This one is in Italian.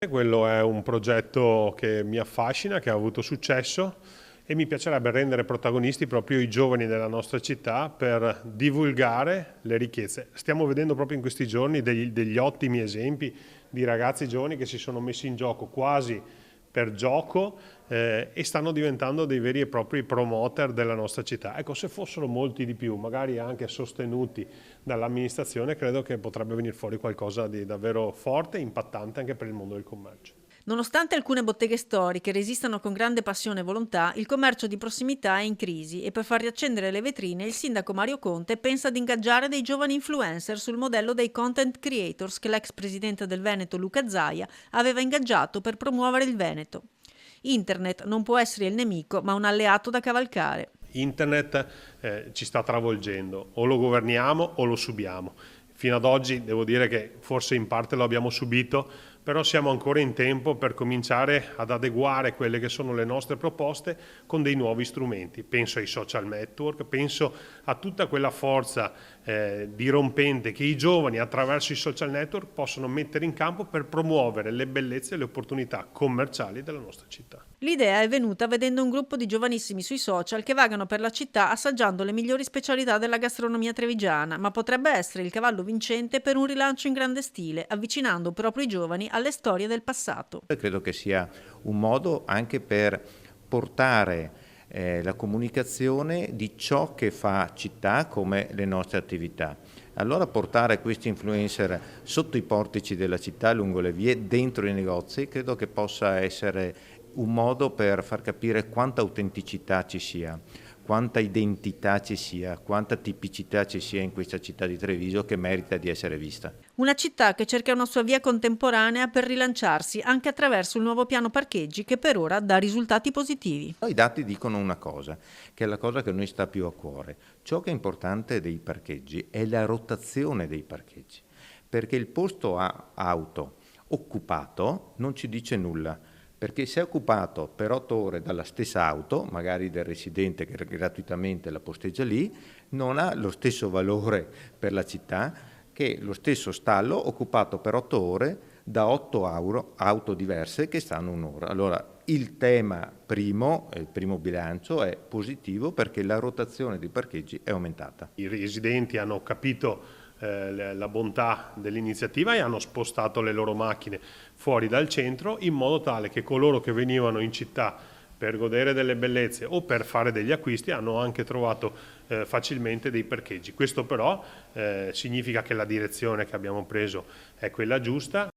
Quello è un progetto che mi affascina, che ha avuto successo e mi piacerebbe rendere protagonisti proprio i giovani della nostra città per divulgare le ricchezze. Stiamo vedendo proprio in questi giorni degli ottimi esempi di ragazzi giovani che si sono messi in gioco quasi per gioco e stanno diventando dei veri e propri promoter della nostra città. Ecco, se fossero molti di più, magari anche sostenuti dall'amministrazione, credo che potrebbe venire fuori qualcosa di davvero forte e impattante anche per il mondo del commercio. Nonostante alcune botteghe storiche resistano con grande passione e volontà, il commercio di prossimità è in crisi e per far riaccendere le vetrine il sindaco Mario Conte pensa ad ingaggiare dei giovani influencer sul modello dei content creators che l'ex presidente del Veneto Luca Zaia aveva ingaggiato per promuovere il Veneto. Internet non può essere il nemico, ma un alleato da cavalcare. Internet ci sta travolgendo, o lo governiamo o lo subiamo. Fino ad oggi devo dire che forse in parte lo abbiamo subito, però siamo ancora in tempo per cominciare ad adeguare quelle che sono le nostre proposte con dei nuovi strumenti. Penso ai social network, penso a tutta quella forza dirompente che i giovani attraverso i social network possono mettere in campo per promuovere le bellezze e le opportunità commerciali della nostra città. L'idea è venuta vedendo un gruppo di giovanissimi sui social che vagano per la città assaggiando le migliori specialità della gastronomia trevigiana, ma potrebbe essere il cavallo vincente per un rilancio in grande stile, avvicinando proprio i giovani alle storie del passato. Credo che sia un modo anche per portare la comunicazione di ciò che fa città come le nostre attività. Allora portare questi influencer sotto i portici della città, lungo le vie, dentro i negozi, credo che possa essere un modo per far capire quanta autenticità ci sia, quanta identità ci sia, quanta tipicità ci sia in questa città di Treviso che merita di essere vista. Una città che cerca una sua via contemporanea per rilanciarsi anche attraverso il nuovo piano parcheggi che per ora dà risultati positivi. I dati dicono una cosa, che è la cosa che a noi sta più a cuore. Ciò che è importante dei parcheggi è la rotazione dei parcheggi, perché il posto a auto occupato non ci dice nulla, perché se è occupato per 8 ore dalla stessa auto, magari del residente che gratuitamente la posteggia lì, non ha lo stesso valore per la città che lo stesso stallo occupato per 8 ore da 8 auto diverse che stanno un'ora. Allora il tema primo, il primo bilancio è positivo perché la rotazione dei parcheggi è aumentata. I residenti hanno capito la bontà dell'iniziativa e hanno spostato le loro macchine fuori dal centro in modo tale che coloro che venivano in città per godere delle bellezze o per fare degli acquisti hanno anche trovato facilmente dei parcheggi. Questo però significa che la direzione che abbiamo preso è quella giusta,